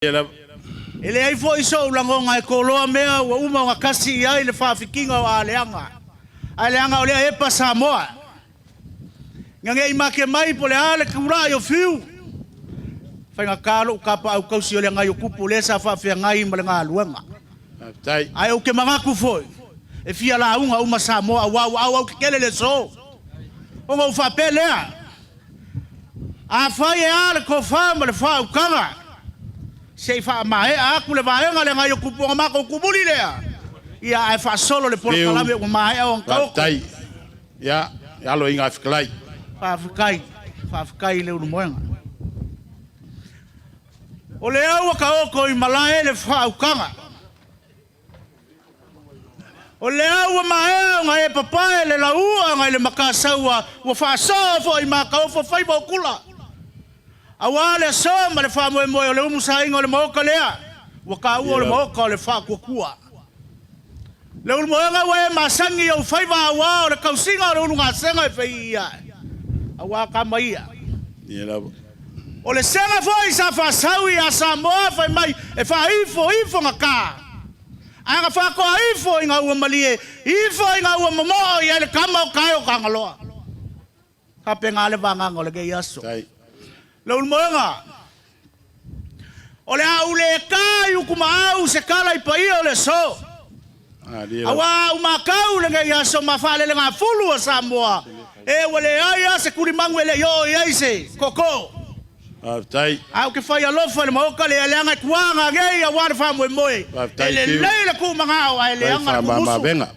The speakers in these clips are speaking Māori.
Ele ai foi so langonga e koloa mea wa uma nga kasi ai le whaafikinga o aleanga. Aleanga o lea e pa Samoa. Ngange i make mai po le ale kura i o fiu. Whainga kalo kapa au kausi o le ngai o kupu le sa whaafia ngai ma le ngā luanga. Ai o ke mangaku foi. E fia la unga uma Samoa au kele le so. Onga u whaapelea. A whai e ale ko whaama le wha ukanga. Sei fa mai aku le vaenga le ngai kupu nga mako kubuli lea. Ia ai fa solo le polo kalame o mai o ngau. Tai. Ya lo inga fiklai. Fa fikai le umoenga. O le au ka oko I malae le fa ukanga. O le au mai nga e papai le laua nga le makasaua wa fa sofo I makao fai ba kula. Awale soma le wha moe moe o le umusa ingo le maoka lea. Waka ua le maoka o le wha kukua. Le ulu moenga wae masangi au whaiva awa o le kausinga o le ulu ngā senga e whai ia. Awa ka mai ia. O le senga fwoi sa whasaui a Samoa whai mai e wha ifo ngā kā. Anga wha koa ifo I ngā ua malie. Ifo I ngā ua mamoa I le kama o kai o kangaloa. Ka pe ngā le vanganga o le gei aso. Le ulmoenga. O le au le kai ukuma au se kala I paia o le so. Awa umakau le ngai aso mafale le ngā fulu a Samoa. E wale aia se kurimangu ele yo iaise. Koko. Au ke whai alofa le maoka le aleanga kuanga ngei a wane wha moe moe. Ele leila ku mangao a eleanga kumusu.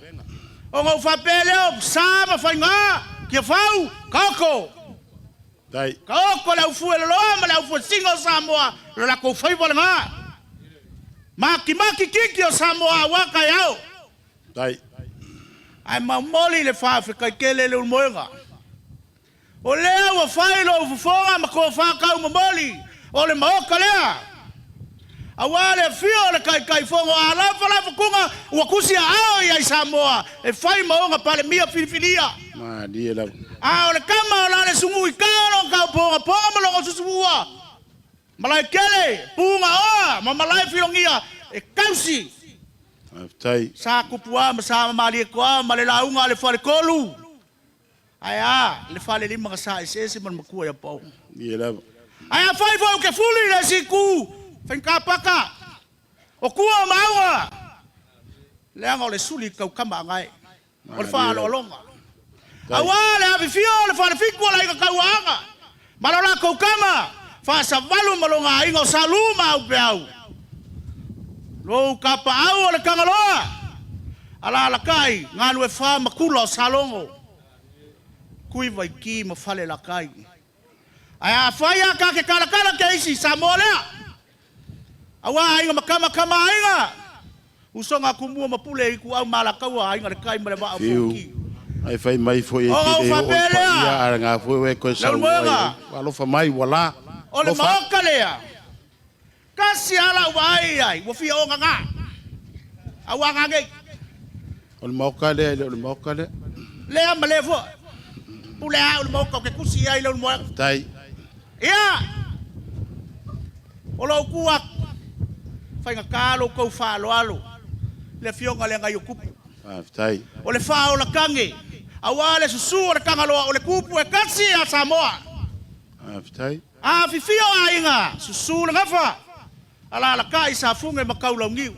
O ngau whapele o sama whai ngā. Kia whau. Kako. Ka oko lau fue le loa ma lau fue singo Samoa lo la kou whaiwa le ngā. Maki kiki o Samoa waka iau. Ai maumoli le whaafika I kele le ulmoenga. O lea wa whailo ufufonga ma kua whakau mamoli. O le maoka lea. Awa le fio le kai fongo a lafa kunga ua kusi a ao I Samoa. E whai maonga pale mia filifilia. O le kama o lale sungu I kano kau ponga malongo susua. Malai kele, punga oa, ma malai filongia, e kausi. Sa kupua, ma sa mamali e koa, ma le launga le whale kolu. Ai le whale lima ka sa ese man makua ya pau. Ai whai fau ke fuli le si ku, whenka paka. O kua maunga. Leanga o le suli kau kama ngai. O le wha alo alonga. Awale hapi fio le whare fikua la ika kauanga. Malora kaukama. Whasa walu malonga ingo saluma au pe au. Lo kapa au le kangaloa. Ala kai nganu e wha makula o salongo. Kui vai ki ma whale la kai. Aya whaia ka ke kalakala ke isi Samoa lea. Awa inga makama inga. Usonga kumua mapule iku au malakaua inga le kai male wa au fuki. Ai fai mai foi e te o ia ara ngā foi e koe sau alofa mai wala o le maoka lea kasi ala wai ai wa fia o ngā awa ngangei o le maoka lea lea ma le fo pule a o le maoka ke kusi ai le o le maoka ia o lau kuak fai ngā kālo kou whaalo alo le fionga le ngai o kupu o le whao la kange awale susu o le kangaloa o le kupu e kasi a Samoa. Fifio a inga susu le ngafa. Ala la kai sa funge makau lau ngiu.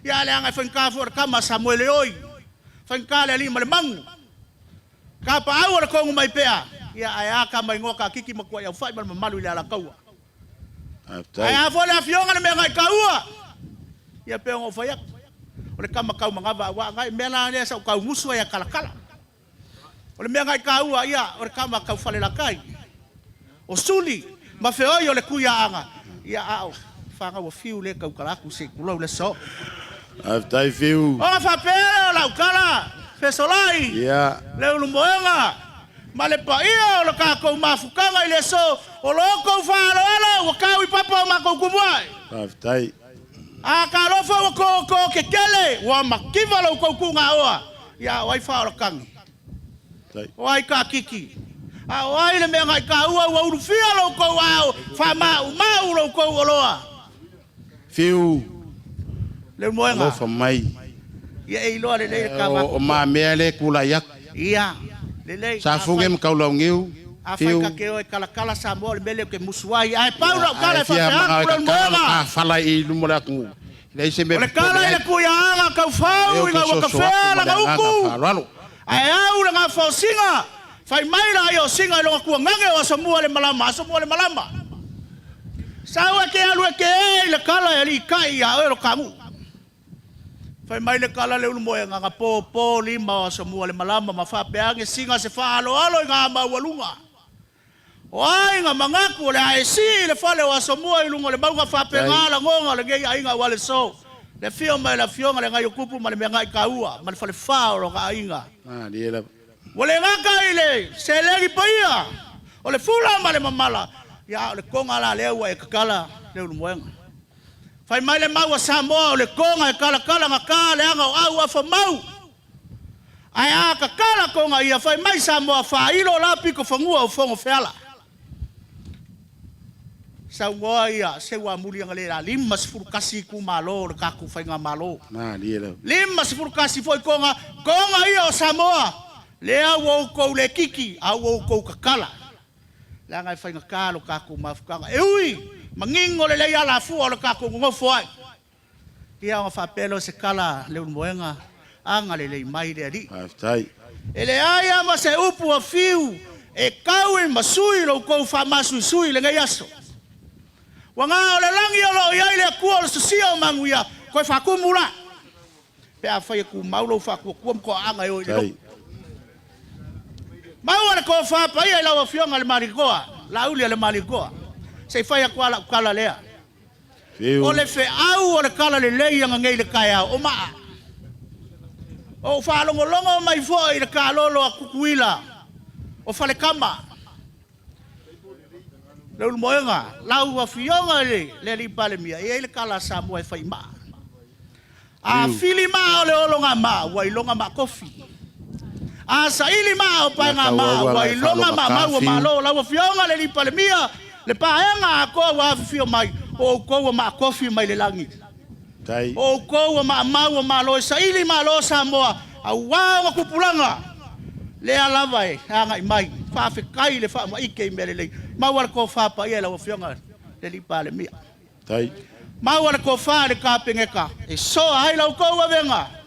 Ia le anga whankafo o kama Samuel oi. Whankale alima le mangu. Kapa au o le kongu mai pea. Ia ai aka mai ngoka kiki makua iau whai mana malu ile ala kaua. Ai a fole a fionga le mea ngai kaua. Ia pea ngo whaiak. O le kama kau mangava wa ngai mela le sa kau musu ya kalakala. O le mea ngai kaua ia o le kama kau fale la kai. O suli ma fe oi o le kuia anga. Ia ao whanga wa fiu le kau kalaku se kulau le so. Tai fiu. O fa pera la ukala. Fe solai. Ia. Le ulu moenga. Ma le pa ia o le kako mafukanga i le so. O loko whaaro ala wa kau I papa o mako kumuai. Tai. A ka rofa wa ko ke kele wa makiva lo ko kunga oa ya wai fa o kangi wai ka kiki a wai le me ngai ka ua wa urufia lo ko wa fa ma lo ko loa Fiu. Le moenga. Lo fa mai. Ia e loa le le ka wa. O ma mea le kula yak. Ia. Le le. Sa funge mkaulau ngiu. Fiu. Afai ka keo e kala sa mo le mele ke musuai. Ai paura kala fa fa. Le moenga. Fala i lumora ku. Le se me. Le kala ile ku ya anga ka fau i ga ka fela ga uku. Ai au le nga fa singa. Fai mai la yo singa lo ku ngange o samua le malama, samua le malama. Sawa ke alu ke le kala ali kai ya o kamu. Fai mai le kala le ulu moe nga po lima o samua le malama ma fa peange singa se fa alo nga ma walunga. Oi nga mangaku le ai si le fale o samua i lungo le bauga fa penga la ngonga le ngai ainga wale so. Le fio mai la fionga le ngai kupu ma le ngai kaua, ma le fale fa o ga ainga. Ah, dia la. Wale ngaka ile se legi paia o le fula ma le mamala ya le konga la le wa e kala le moenga fai mai le mau sa mo o le konga e kala ngaka le anga au fa mau ai a kala konga ia fai mai sa mo fa ilo la piko fangua o fongo fela sa ngoa ia se wa muri ngale la lima sifuru kasi ku malo le kaku fai nga malo na dia la lima sifuru kasi foi konga ia o Samoa lea wo ko le kiki a wo ko kakala la ngai fai ngakalo kako mafukanga e ui mangingo le ia la fu o le kako ngofo ai ia nga fa pelo se kala le moenga anga le mai le ali tai ele ai ma se upu o fiu e kau e masui lo ko fa masu sui le ngai aso wanga o le langi o lo ia le ku o se sia manguia ko fa kumula pe a fai ku maulo fa ku ko anga yo le mau le ko fa pa ia la fionga le marikoa la uli le marikoa se fai kala lea o le fe au o le kala le lei nga ngai le kaya o ma o fa longo mai fo i le kalolo a kukuila o fa le kama le ul moenga la u fionga le li pale mia e le kala sa mo e fai ma a filima o le olonga ma wa ilonga ma kofi asa ili ma o pa nga ma wa ilonga ma wa lo la fionga le pale mia le paenga ko wa fio mai o ko ma kofi mai le langi tai o ko ma lo sa ili ma lo sa mo a wa kupulanga le ala vai anga mai fa fe kai le fa mai ke mele le ma wa ko fa pa ia la fionga le pale mia tai ma wa ko fa le ka pengeka e so ai la ko wa venga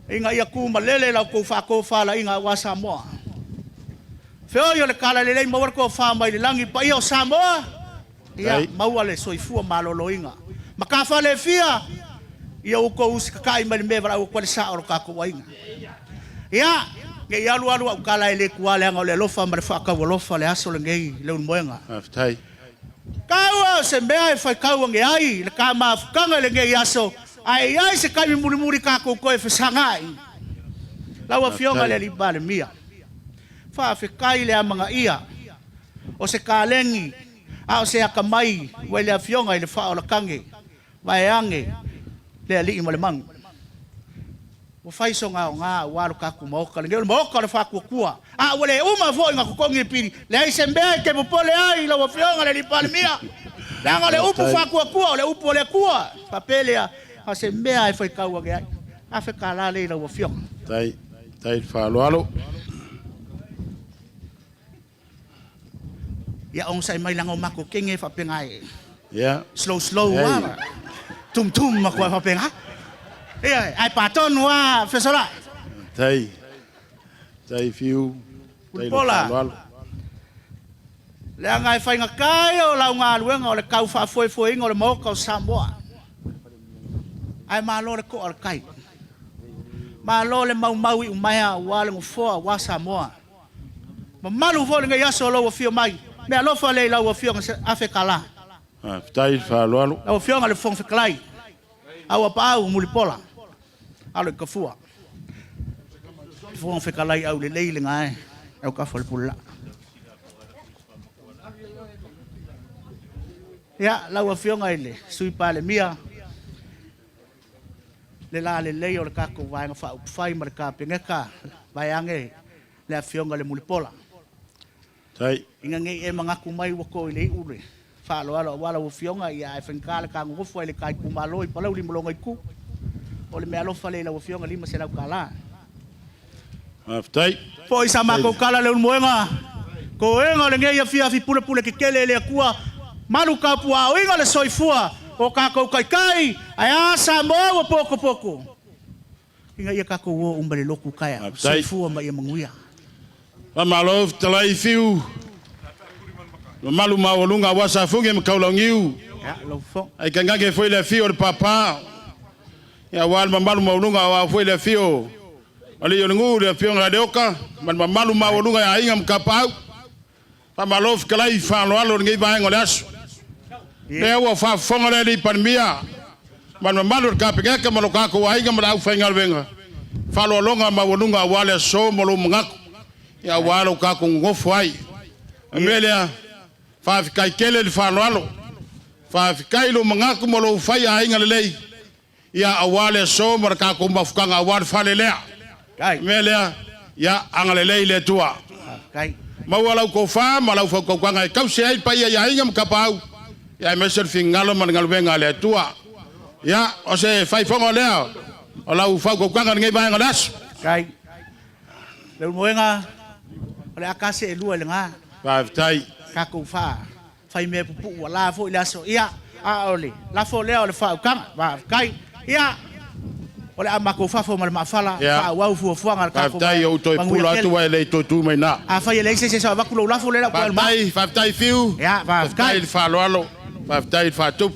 inga ia ku malele la ko fa la inga wa Samoa feo yo le kala le mo ko fa mai le langi pa io Samoa ia mau ale soifua malolo inga maka fa le fia ia ko usika kai mai me vra ko le sa o ka ko inga ia nge ia lu kala le ku ale nga le lofa ma fa ka lofa le aso le ngai le moenga tai kawa se mea e fai kawa nge ai le ka ma fukanga le ngai aso ai se kai muri ka ko e fesangai lawa fionga le li bale mia fa fe kai le amanga ia o se kalengi a o se akamai wa le fionga le fa o la kange vai ange le li mo le mang o fai so nga wa ka ku mo ka le fa ku kua a wale uma vo nga ko ngi piri le ai sembe ke po le ai lawa fionga le li bale mia la nga le upu fa ku le upu le kua papelea a se mea e fai kaua ge ai a fe kala le la fiong tai fa lo ya on sai mai langa mako kenge fa pengai ya slow wa tum mako fa penga ai paton wa fe sola tai fiu tai lo le anga e fai nga kai o la nga luenga o le kau fa foi ingo le mo ka Samoa ai malo le ko al kai malo le mau i umaya wa le ngofo wa Samoa ma malu vo le ya solo o fio mai me alo fa le la o fio afekala tai fa lo o fio le fon feklai au pa au mulipola alo ka fua fon fekalai au le leile ngai au ka fo le pula ya la o fio ngai le sui pa le mia le la le leo le kako vai nga fa fai mar ka pengeka vai ange le fionga le mulipola tai inga nge e manga ku mai wako ile ure whaaloalo wala o fionga ia e whenkala ka ngofo ele kai kumalo i palau lima longa i ku. O le mea lofa le o fionga lima se lau kala. Aftai. Po isa mako kala le moenga. Ko enga le ngeia fia fi pule pule ke kele le akua. Malu ka pua o inga le soifua. O ka ko kai kai ai asa mo poko poko. Inga ia ka ko o umbale loku kaya. Soifua ma ia manguia. Pamalo talai fiu. Malu maulunga wasa funge mkaulongiu. Ya lo fo. Ai kangage foi le fio de papa. Ya wal malu maulunga wa foi le fio. Ali yo ngu le fio ngadeoka, man malu maulunga ya inga mkapau. Pamalo kalai fa lo alo ngi ba ngolas. Le wa fa fonga le di panmia. Man malu ka pega malo ka ko ai ngam la fa ngal venga. Fa lo longa maulunga wale so molo mngak. Ya walo ka ko ngofo ai. Amelia fa fikai kele le fa lo alo. Fa fikai lo mngak molo fa ya inga le. Ya awale so marka ko mafkanga awal fa le le. Kai. Melia ya angalele le tua. Kai. Mawalau ko fa malau fa ko kwanga kau se ai pa ya ingam kapau. Ya mesel fingalo man ngalwenga le tua. Ya o se fai fongo le. O lau fa ko kwanga ngai ba ngalas. Kai. Le moenga. Ole akase lua le nga. Fa tai. Ka ko fa. Fai me pupu wala fo ila so. Ia. A ole. La fo le ole fa kanga. Ba kai. Ia. Ole amako fa fo mal mafala fa wa fu fu ngal ka ko. Tai o toi pula tu wa le to tu mai na. A fa le se va ku la fo le la ko. Fa tai fiu. Ja, va tai fa lo alo. Fa tai fa tup.